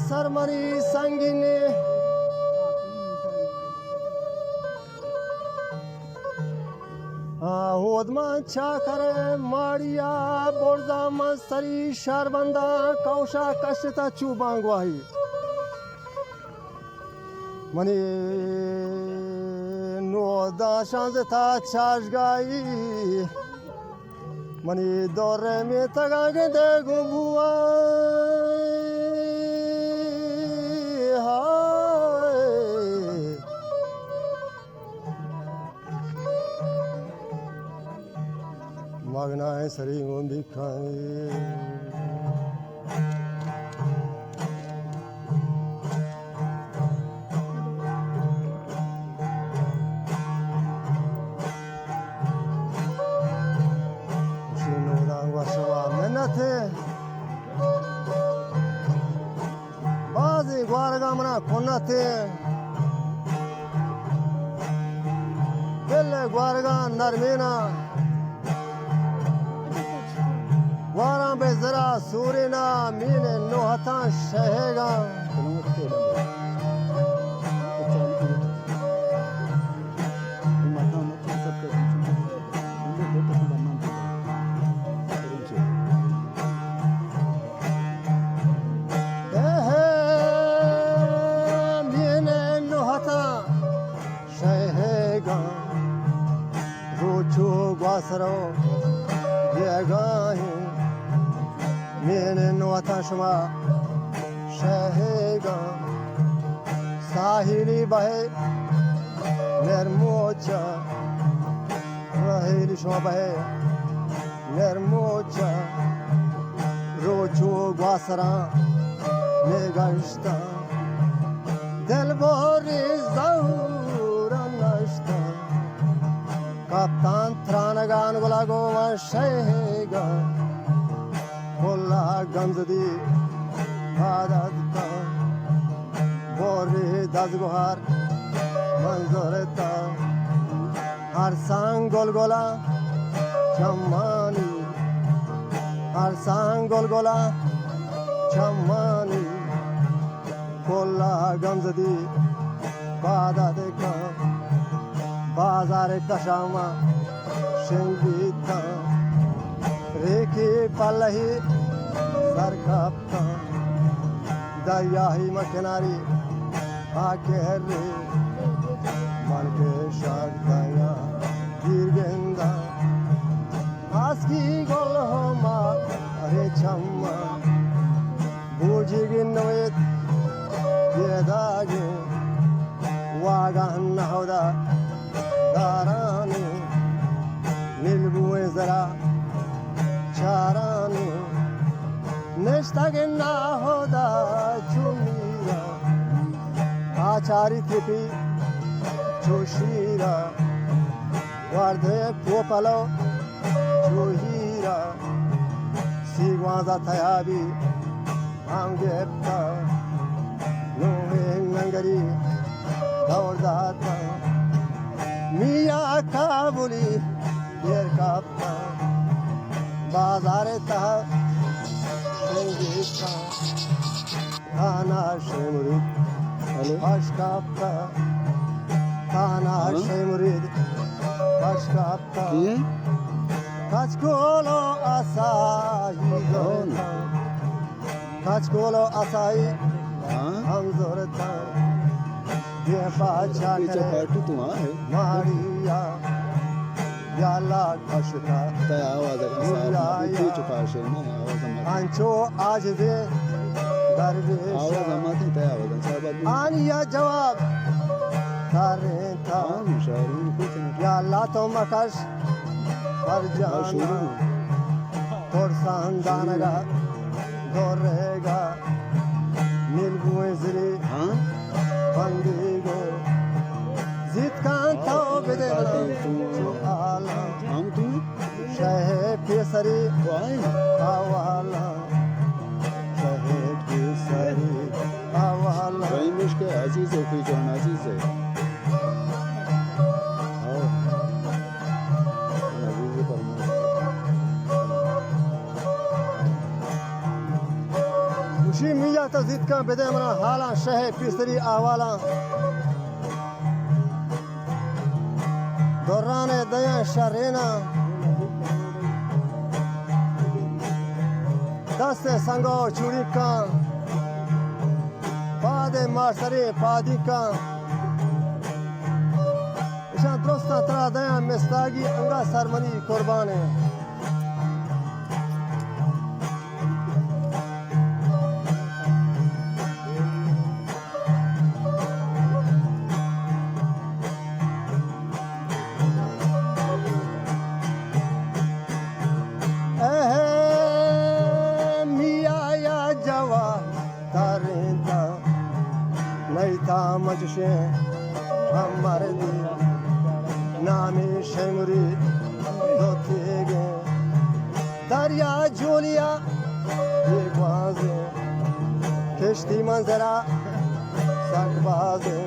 सरमरी संगीने ओदमा चाकर माड़िया बोर्जा मसरी शारबंदा कौशा कष्टा चूबांगवाही money नोदा शांजता चाशगाई money दौरे में तगागे दे गुबुआ magnae sari umbikai shino dangwa shawa menate bazi gwargamna konate belle gwarga narmina वारा बेजरा सूरेना मीने नोहता शहेगा मीने नोहता शहेगा रोचो ग्वासरो येगाही मेने नोता शमा शहेगा साहिली बहे निर्मोचा साहिली शमा बहे निर्मोचा रोचो ग्वासरा नेगश्ता दिलबोरी ज़हूरा नश्ता कप्तान त्रानगान गुलागो शहेगा Kolla gamzadi adadta bori dazgohar manzoreta har sang golgola chamani har sang golgola chamani kolla gamzadi badadka bazar kashama shengita रेखी पल्लही सरकप्ता दरियाही मकिनारी आके रे मन के शागया गिरगेंदा आसकी गोल हो मा अरे चम्मा बूझी गिनवेत ये दागे वागन होदा दारानी नीलबुए जरा चारानी नेस्तागेना होदा चुमीरा आचारी थिपी चोशीरा वार्धे पोपलो चोहीरा सीगवाजा थयाबी आंगेप्ता नोहे नंगरी दौड़दाता मिया काबुली येर कापता बाजार तह संगीता खाना शेमुरिद अशकाप्ता खाना शेमुरिद अशकाप्ता काचकोलो असाई काचकोलो असाई हम जोरता ये बाचा करे मारिया याला कशता त्या आवाजाला चुका असेल ना आवाज आंचो आज दे दरवेश आवाज आमात त्या आवाजाचा आणि या जवाब तारे था याला तो मकश पर जाना तोर सांदानगा दोरेगा नीलबुए जरी बंदीगो जीत कांता बेदेना हम तू शहे पेसरी आवाला शहे पेसरी आवाला भाई मुश्किल अजीज है कोई जान अजीज है अजीज पर मुशी मिया तो जिद का बेदे मना हाला शह पिसरी आवाला दौरान दया शरेना दस संगो चूड़ी का पादे मासरे पादी का ईशान दोस्ता तरा दया मिस्तागी अंगा सरमनी कुर्बान है मजशे हमारे दिल नामे शेमुरी धोतेगे दरिया जोलिया ये बाजे किश्ती मंजरा सकबाजे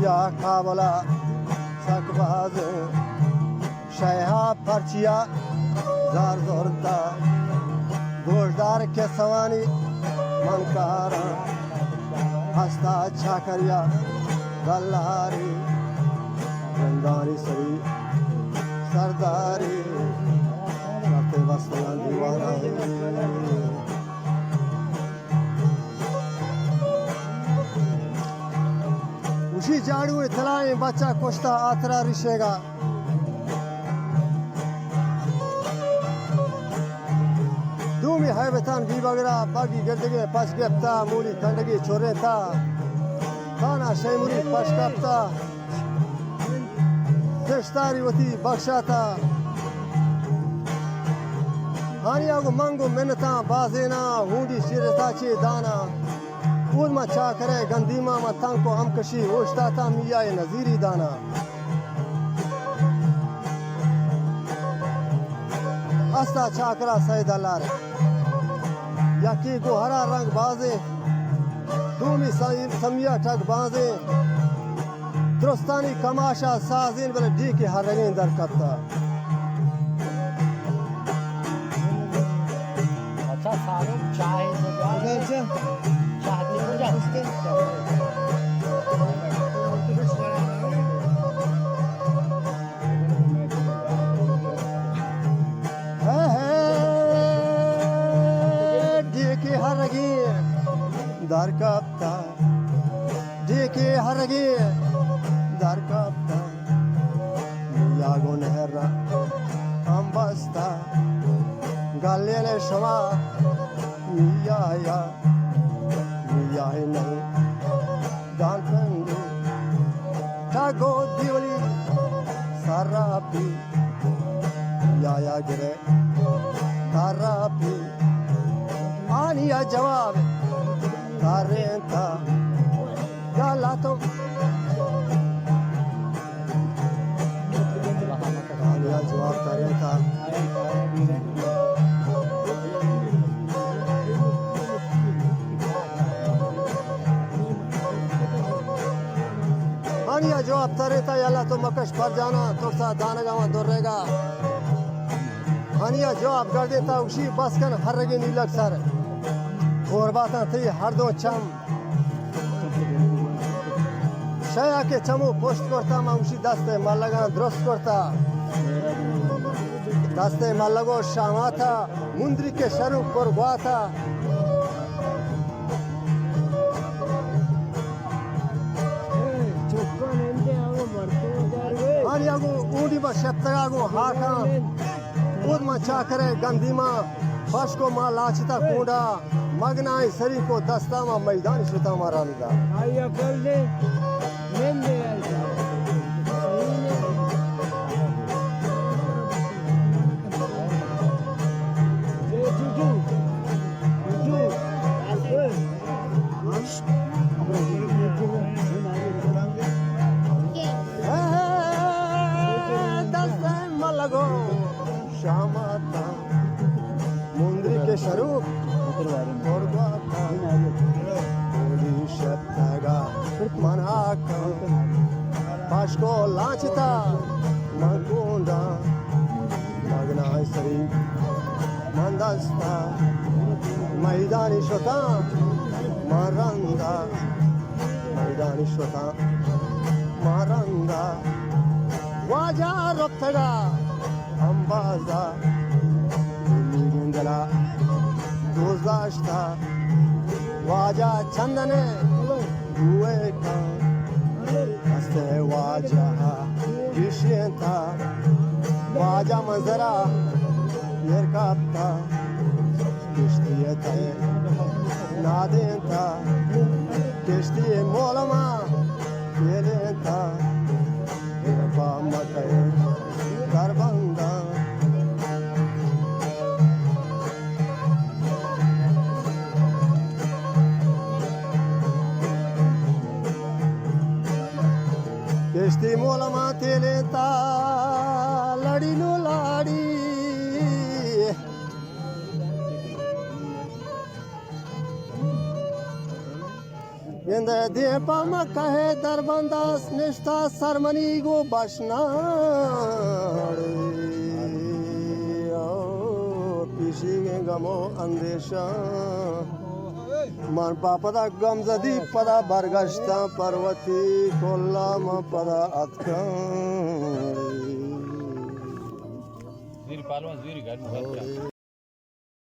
या काबला सकबाजे शहा परचिया जार जोरता गोशदार के सवानी मनकारा हस्ता छाकरिया गल्लारी गंदारी सरी सरदारी करते वस्तुआ दीवाना उसी झाड़ू थलाए बच्चा कोश्ता आतरा रिशेगा दूमी है बेतान भी वगैरह बाकी गर्दगे पास गेप्ता मूली खंडगी छोरे था खाना शेमुरी पास कप्ता देशतारी वती बख्शा था हानिया को मंगो मिन्नता बाजेना हुंडी शिरता चे दाना उल मा चा करे गंदीमा मा तंग को हम कशी होशता था मिया नजीरी दाना अस्ता चाकरा सैद अल्लाह याकी को हरा रंग बाजे दूमी समिया ठग बाजे दुरुस्तानी कमाशा साजिन बले डी के हर रंगें दर करता अच्छा सारों चाय चाहती हो जा dar kapta dike haragi dar kapta ya gonera ambasta galele shama ya nahi dalpendi tago dioli sarapi ya gire sarapi aniya jawab Tarenta Galato Kaliya jawab Tarenta Aniya jawab Tarenta Yalla to makash par jana torsa danagama dorrega Aniya jawab kar deta ushi baskan harrage nilak sar और बात थी हर दो चम शया के चमू post करता माउशी दस्ते मल्लगा दुरुस्त करता दस्ते मल्लगो शामा था मुंद्री के शरू पर हुआ था आनियागो ऊंडी में शब्दगागो हाथा उद में चाकरे गंदीमा फश को मां लाचता कूड़ा मगनाई सरी को दस्ता मा मैदान श्रुता मारा लिदा आया कर दे लेंदे दस्ता मलगो शामाता मुंद्री के शरूफ Manaka Pashko Lachita Magunda Magnai Sari Mandasta मैदानी श्रोता मारंदा मैदानी श्रोता मारंदा वाजा रोप्तगा अंबाजा मिरिंदला दोजाश्ता वाजा चंदने दुए का हस्ते वाजा विषयता वाजा Manjra yerkapta geçtiyete nadenta geçtiye molama gelenta yapamadı karbanda geçti molama telenta ladino ladi इंद दीपा में कहे दरबंदास निष्ठा सरमनी गो बसना पिसी गमो अंदेशा मन पापदा गम जदी पदा बरगश्ता पर्वती कोल्ला म पदा अतका